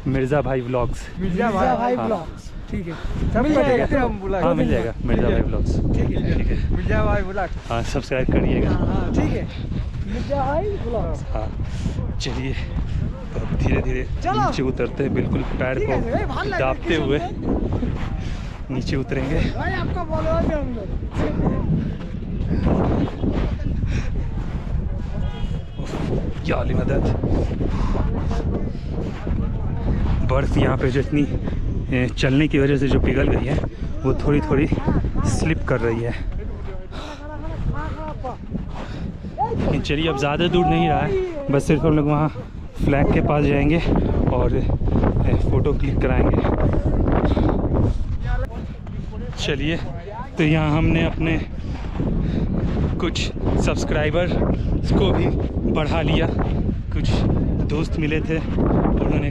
मिर्ज़ा भाई व्लॉग्स। मिर्ज़ा भाई ब्लॉग्स। ठीक है, सब मिल जाएगा। हाँ मिल जाएगा, मिर्ज़ा भाई व्लॉग्स। ठीक है मिर्ज़ा भाई ब्लॉग्स। हाँ सब्सक्राइब करिएगा। ठीक है मिर्ज़ा भाई ब्लॉग्स। हाँ चलिए तो अब धीरे धीरे नीचे उतरते हैं, बिल्कुल पैर को दाबते हुए नीचे उतरेंगे। आपका फॉलोअर हम लोग। याली मदद। बर्फ़ यहाँ पे जो इतनी चलने की वजह से जो पिघल गई है वो थोड़ी थोड़ी स्लिप कर रही है। लेकिन चलिए अब ज़्यादा दूर नहीं रहा है, बस सिर्फ हम लोग वहाँ फ्लैग के पास जाएंगे और फ़ोटो क्लिक कराएंगे। चलिए तो यहाँ हमने अपने कुछ सब्सक्राइबर्स को भी बढ़ा लिया। कुछ दोस्त मिले थे, उन्होंने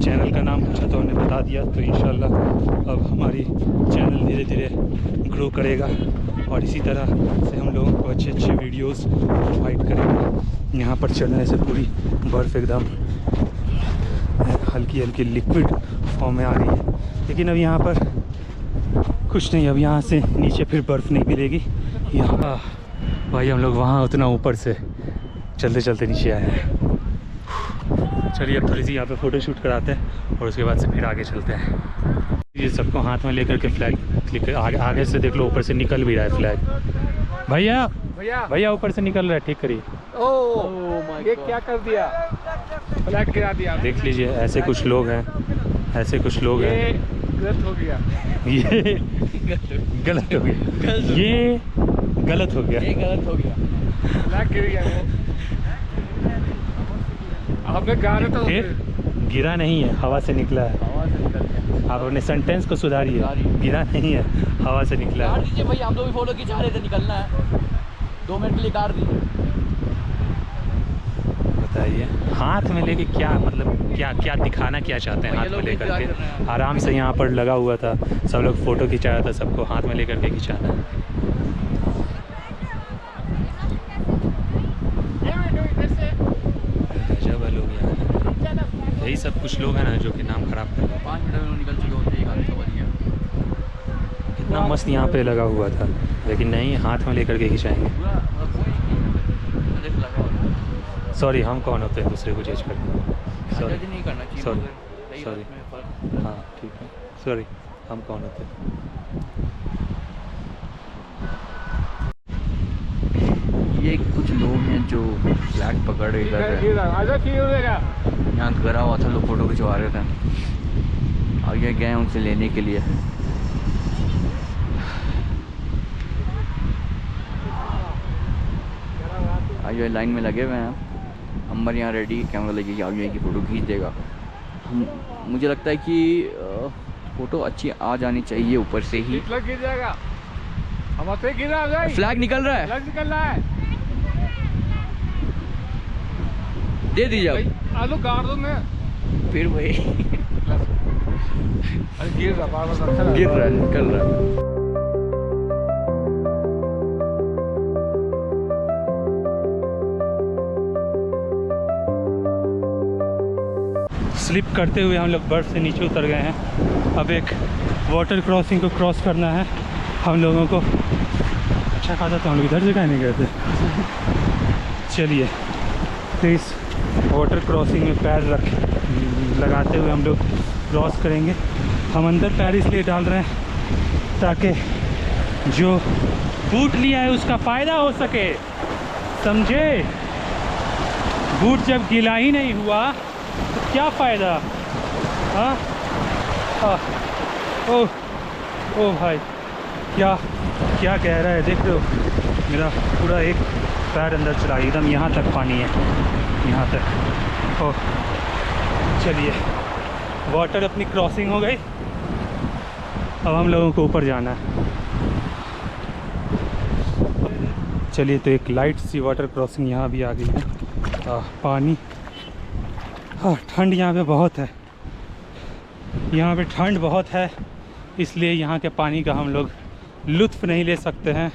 चैनल का नाम पूछा तो हमने बता दिया। तो इंशाल्लाह अब हमारी चैनल धीरे धीरे ग्रो करेगा और इसी तरह से हम लोगों को अच्छे अच्छे वीडियोस प्रोवाइड करेंगे। यहाँ पर चलने से पूरी बर्फ़ एकदम हल्की हल्की लिक्विड फॉर्म में आ गई है। लेकिन अब यहाँ पर कुछ नहीं, अब यहाँ से नीचे फिर बर्फ़ नहीं मिलेगी। यहाँ भाई हम लोग वहाँ उतना ऊपर से चलते चलते नीचे आए हैं। चलिए अब थोड़ी सी यहाँ पे फ़ोटो शूट कराते हैं और उसके बाद से फिर आगे चलते हैं। ये सबको हाथ में लेकर के फ्लैग क्लिक आगे से देख लो, ऊपर से निकल भी रहा है फ्लैग। भैया ऊपर से निकल रहा है, ठीक करिए। ओह ये क्या कर दिया? फ्लैग गिरा दिया। देख लीजिए ऐसे कुछ लोग हैं, ऐसे कुछ लोग हैं। गलत हो गया। ये गलत हो गया। ये गलत हो गया। ये गलत हो गया। फ्लैग गिर गया। आपने गाने तो गिरा नहीं है, हवा से निकला है। हवा से निकल गया। आप अपने सेंटेंस को सुधारिए। गिरा नहीं है, हवा से निकला है। दीजिए भाई, हम लोग भी फोटो खिंचा रहे थे, निकलना है। 2 मिनट के लिए काट दीजिए। होता है ये? हाथ में लेके क्या मतलब क्या क्या दिखाना क्या चाहते हैं हाथ में लेकर के? आराम से यहाँ पर लगा हुआ था, सब लोग फ़ोटो खिंचा रहा था, सबको हाथ में लेकर के खिंचाना है। गजब है लोग यहाँ, यही सब कुछ लोग हैं ना जो कि नाम खराब कर रहे हैं। 5 मिनट में निकल चुके होते हैं, एक आदमी सवारी है। इतना मस्त यहाँ पे लगा हुआ था, लेकिन नहीं, हाथ में लेकर के खिंचाएंगे। पूरा मतलब लगा होता है। सॉरी, हम कौन होते हैं दूसरे को जज करते? सॉरी जज नहीं करना चाहिए। सॉरी, सही सॉरी। बात में फर्क। हाँ ठीक है, सॉरी, हम कौन होते हैं? ये कुछ लोग हैं जो फ्लैग पकड़ के कर रहे हैं। यहाँ गरा हुआ था, लोग फ़ोटो खिंचवा रहे थे और ये गए हैं उनसे लेने के लिए। आइए लाइन में लगे हुए हैं। अम्बर यहाँ रेडी, कैमरा लेके आगे की फ़ोटो खींच देगा। मुझे लगता है कि फ़ोटो अच्छी आ जानी चाहिए ऊपर से ही। फ्लैग निकल रहा है, दे दीजिए आप। आलू गाड़ दो मैं। फिर वही गिर रहा है, निकल रहा है। स्लिप करते हुए हम लोग बर्फ़ से नीचे उतर गए हैं। अब एक वाटर क्रॉसिंग को क्रॉस करना है हम लोगों को। अच्छा खासा तो हम लोग इधर से कहीं नहीं गए थे। चलिए, तो इस वाटर क्रॉसिंग में पैर लगाते हुए हम लोग क्रॉस करेंगे। हम अंदर पैर इसलिए डाल रहे हैं ताकि जो बूट लिया है उसका फ़ायदा हो सके, समझे? बूट जब गीला ही नहीं हुआ तो क्या फ़ायदा? हाँ ओ भाई, क्या क्या कह रहा है, देख रहे हो? मेरा पूरा एक पैर अंदर चला, एकदम यहाँ तक पानी है, यहाँ तक। ओह, चलिए, वाटर अपनी क्रॉसिंग हो गई। अब हम लोगों को ऊपर जाना है। चलिए, तो एक लाइट सी वाटर क्रॉसिंग यहाँ भी आ गई है। पानी, हाँ, ठंड यहाँ पे बहुत है, यहाँ पे ठंड बहुत है, इसलिए यहाँ के पानी का हम लोग लुत्फ़ नहीं ले सकते हैं।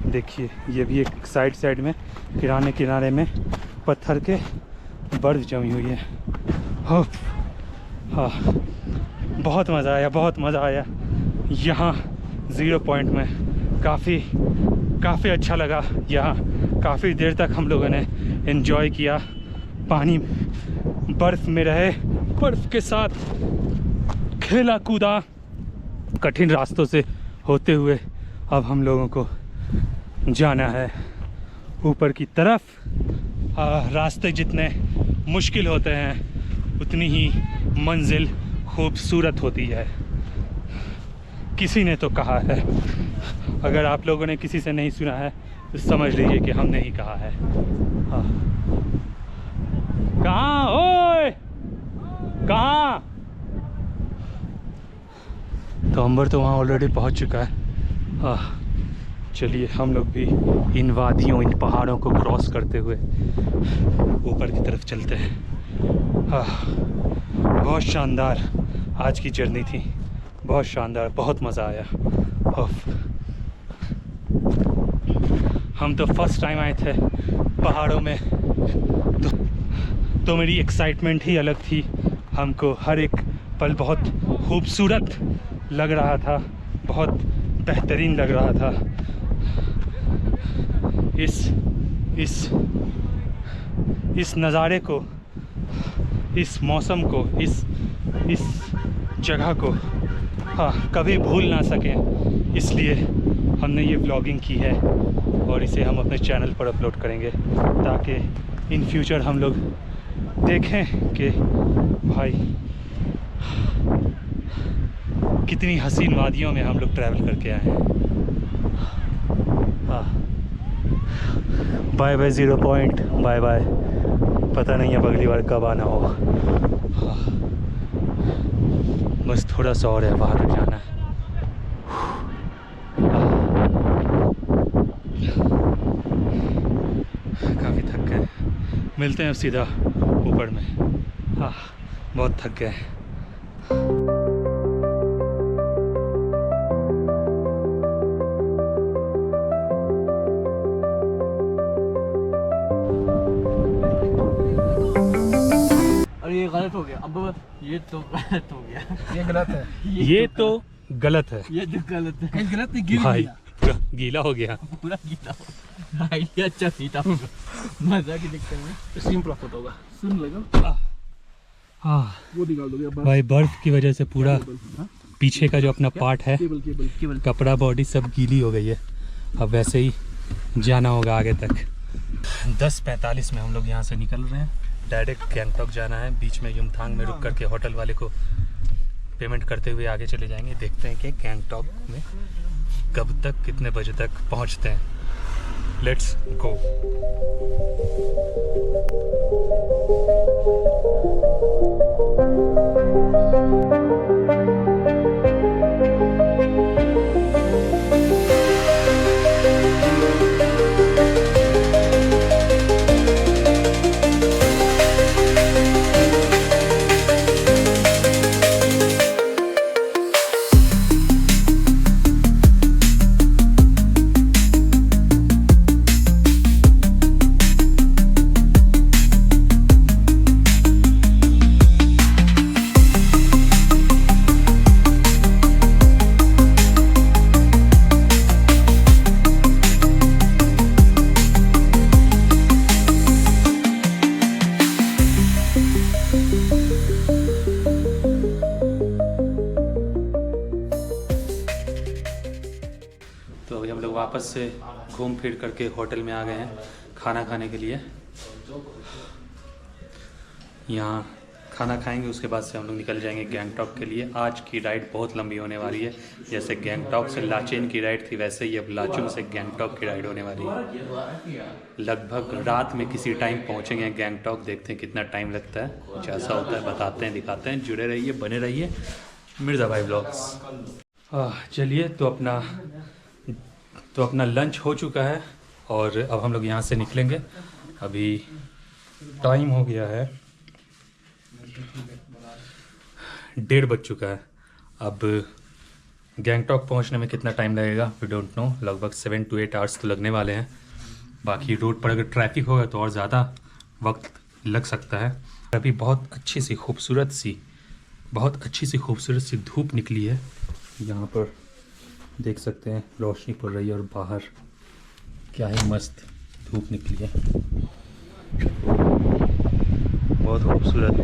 देखिए, ये भी एक साइड में किनारे में पत्थर के बर्फ़ जमी हुई है। हाँ, बहुत मज़ा आया यहाँ 0 पॉइंट में। काफ़ी अच्छा लगा यहाँ। काफ़ी देर तक हम लोगों ने एंजॉय किया, पानी बर्फ़ में रहे, बर्फ़ के साथ खेला कूदा, कठिन रास्तों से होते हुए अब हम लोगों को जाना है ऊपर की तरफ। रास्ते जितने मुश्किल होते हैं उतनी ही मंजिल खूबसूरत होती है, किसी ने तो कहा है। अगर आप लोगों ने किसी से नहीं सुना है तो समझ लीजिए कि हमने ही कहा है। कहाँ ओए, कहाँ? तो अंबर तो वहाँ ऑलरेडी पहुँच चुका है। चलिए, हम लोग भी इन वादियों, इन पहाड़ों को क्रॉस करते हुए ऊपर की तरफ चलते हैं। बहुत शानदार आज की जर्नी थी, बहुत शानदार, बहुत मज़ा आया। हम तो फर्स्ट टाइम आए थे पहाड़ों में, तो मेरी एक्साइटमेंट ही अलग थी। हमको हर एक पल बहुत खूबसूरत लग रहा था, बहुत बेहतरीन लग रहा था। इस नज़ारे को, इस मौसम को, इस जगह को कभी भूल ना सकें, इसलिए हमने ये व्लॉगिंग की है और इसे हम अपने चैनल पर अपलोड करेंगे ताकि इन फ्यूचर हम लोग देखें कि भाई कितनी हसीन वादियों में हम लोग ट्रैवल करके आए हैं। Bye bye 0 point, bye bye. पता नहीं अब अगली बार कब आना होगा। बस थोड़ा सा और है, बाहर तक जाना है। काफ़ी थक गए, मिलते हैं अब सीधा ऊपर में। हाँ, बहुत थक गए। और ये गलत हो गया, अब ये तो गलत हो गया। ये गलत है। ये तो गलत है ये तो गलत है, गलत नहीं, गिर भाई, गया। गीला हो गया। पूरा गीला हो। आइडिया अच्छा नहीं था, मजा की दिक्कत में स्टीम प्रॉफिट होगा। सुन लगा। हाँ वो निकाल दोगे अब। भाई, बर्फ की वजह से पूरा हाँ? पीछे का जो अपना पार्ट है, केबल केबल केबल। कपड़ा बॉडी सब गीली हो गई है। अब वैसे ही जाना होगा आगे तक। 10:45 में हम लोग यहाँ से निकल रहे हैं। डायरेक्ट गैंगटॉक जाना है। बीच में युमथांग में रुक करके होटल वाले को पेमेंट करते हुए आगे चले जाएंगे। देखते हैं कि गैंगटॉक में कब तक, कितने बजे तक पहुँचते हैं। Let's go. तो अभी हम लोग वापस से घूम फिर करके होटल में आ गए हैं खाना खाने के लिए। यहाँ खाना खाएंगे, उसके बाद से हम लोग निकल जाएंगे गैंगटॉक के लिए। आज की राइड बहुत लंबी होने वाली है। जैसे गैंगटॉक से लाचेन की राइड थी, वैसे ही अब लाचुंग से गैंगटॉक की राइड होने वाली है। लगभग रात में किसी टाइम पहुँचेंगे गैंगटॉक। देखते हैं कितना टाइम लगता है, जैसा होता है बताते हैं, दिखाते हैं। जुड़े रहिए, बने रहिए मिर्ज़ा भाई ब्लॉग्स। चलिए, तो अपना लंच हो चुका है और अब हम लोग यहाँ से निकलेंगे। अभी टाइम हो गया है 1:30 बज चुका है। अब गैंगटॉक पहुँचने में कितना टाइम लगेगा वी डोंट नो। लगभग 7 to 8 आवर्स तो लगने वाले हैं। बाकी रोड पर अगर ट्रैफिक होगा तो और ज़्यादा वक्त लग सकता है। अभी बहुत अच्छी सी खूबसूरत सी धूप निकली है। यहाँ पर देख सकते हैं रोशनी पड़ रही है और बाहर क्या ही मस्त धूप निकली है। बहुत खूबसूरत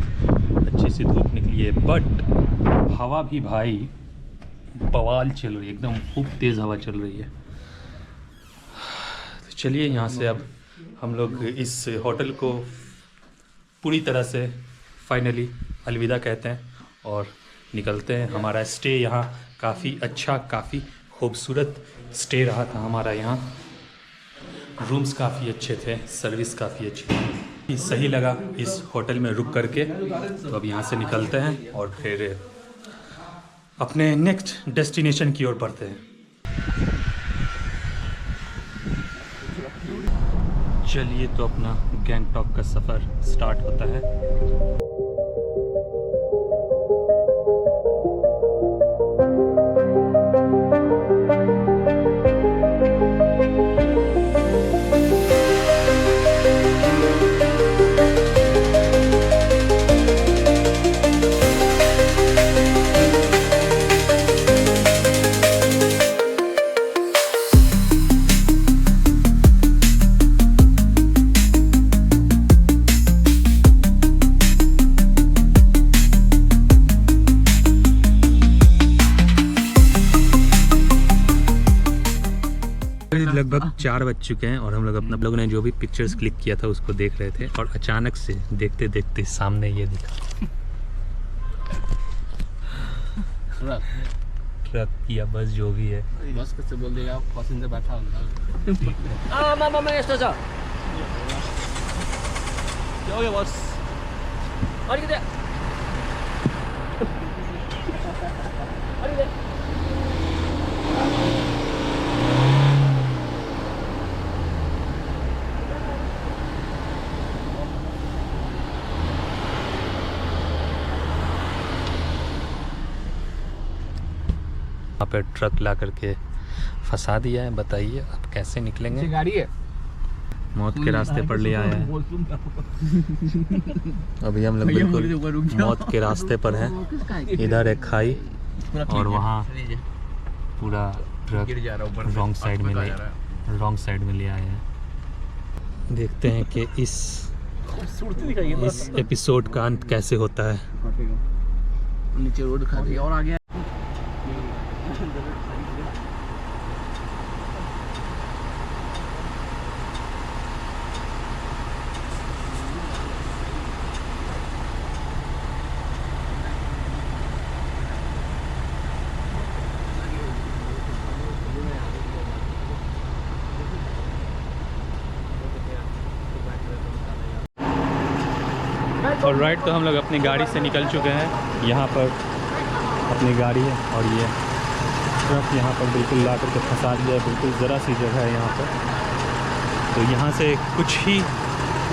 अच्छी सी धूप निकली है। बट हवा भी भाई बवाल चल रही है, एकदम खूब तेज़ हवा चल रही है। तो चलिए, यहाँ से अब हम लोग इस होटल को पूरी तरह से फाइनली अलविदा कहते हैं और निकलते हैं। हमारा स्टे यहाँ काफ़ी अच्छा, काफ़ी खूबसूरत स्टे रहा था हमारा। यहाँ रूम्स काफ़ी अच्छे थे, सर्विस काफ़ी अच्छी थी। सही लगा इस होटल में रुक करके। तो अब यहाँ से निकलते हैं और फिर अपने नेक्स्ट डेस्टिनेशन की ओर बढ़ते हैं। चलिए, तो अपना गैंगटॉक का सफ़र स्टार्ट होता है। लगभग 4 बज चुके हैं और हम लोगों ने जो भी पिक्चर्स क्लिक किया था उसको देख रहे थे और अचानक से देखते देखते सामने ये दिखा ट्रक या बस, जो भी है। बस कैसे बोल देगा, पैसेंजर बैठा होगा। क्या हो गया बस? पर ट्रक ला करके फंसा दिया है। बताइए अब कैसे निकलेंगे। गाड़ी है। मौत के रास्ते पर ले आए हैं। अभी हम लोग बिल्कुल मौत के रास्ते पर हैं। इधर एक खाई और वहाँ पूरा ट्रक रॉन्ग साइड में ले आए हैं। देखते हैं कि इस एपिसोड का अंत कैसे होता है। नीचे रोड खा और आ गया। और राइट तो हम लोग अपनी गाड़ी से निकल चुके हैं। यहाँ पर अपनी गाड़ी है और ये ट्रक यहाँ पर बिल्कुल ला करके फंसा दिया है। बिल्कुल ज़रा सी जगह है यहाँ पर। तो यहाँ से कुछ ही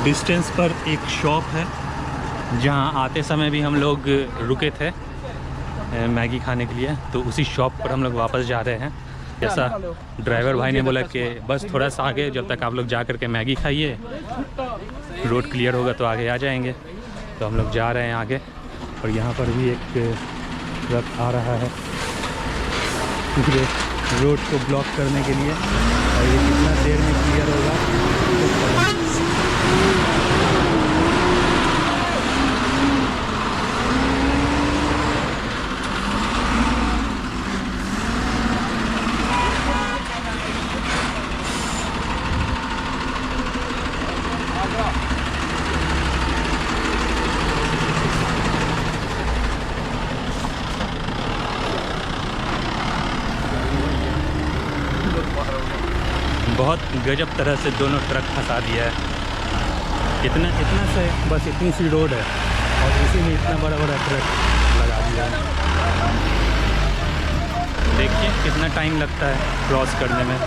डिस्टेंस पर एक शॉप है जहाँ आते समय भी हम लोग रुके थे मैगी खाने के लिए। तो उसी शॉप पर हम लोग वापस जा रहे हैं। जैसा ड्राइवर भाई ने बोला कि बस थोड़ा सा आगे जब तक आप लोग जा कर के मैगी खाइए, रोड क्लियर होगा तो आगे आ जाएंगे। तो हम लोग जा रहे हैं आगे। और यहाँ पर भी एक ट्रक आ रहा है पूरे रोड को ब्लॉक करने के लिए। और ये कितना देर में क्लियर होगा बहुत गजब तरह से दोनों ट्रक फंसा दिया है। इतना से बस इतनी सी रोड है और इसी में इतना बड़ा ट्रक लगा दिया है। देखिए कितना टाइम लगता है क्रॉस करने में।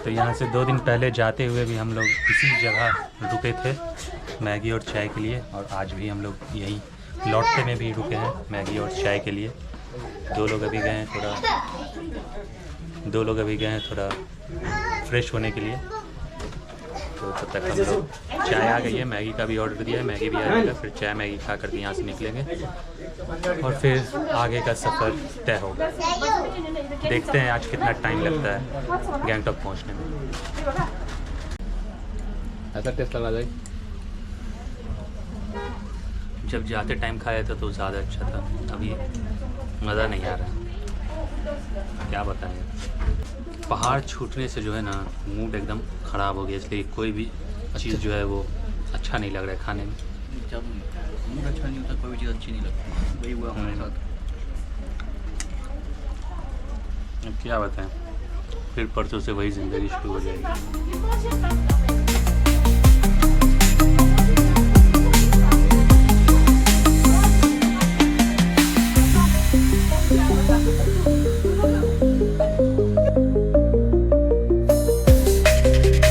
तो यहाँ से 2 दिन पहले जाते हुए भी हम लोग इसी जगह रुके थे मैगी और चाय के लिए। और आज भी हम लोग यहीं लौटते में भी रुके हैं मैगी और चाय के लिए। दो लोग अभी गए हैं थोड़ा फ्रेश होने के लिए। तो तब तक हम लोग चाय आ गई है, मैगी का भी ऑर्डर दिया है, मैगी भी आ जाएगा। फिर चाय मैगी खा करके यहाँ से निकलेंगे और फिर आगे का सफ़र तय होगा। देखते हैं आज कितना टाइम लगता है गैंगटॉक पहुँचने में। ऐसा टेस्ट लगा जाए। जब जाते टाइम खाया था तो ज़्यादा अच्छा था, अभी मज़ा नहीं आ रहा। क्या बताएं, पहाड़ छूटने से जो है ना मूड एकदम ख़राब हो गया। इसलिए कोई भी चीज़ जो है वो अच्छा नहीं लग रहा है खाने में। जब मूड अच्छा नहीं होता कोई भी चीज़ अच्छी नहीं लगती। वही हुआ हमारे साथ। अब क्या बताएं, फिर परसों से वही ज़िंदगी शुरू हो जाएगी।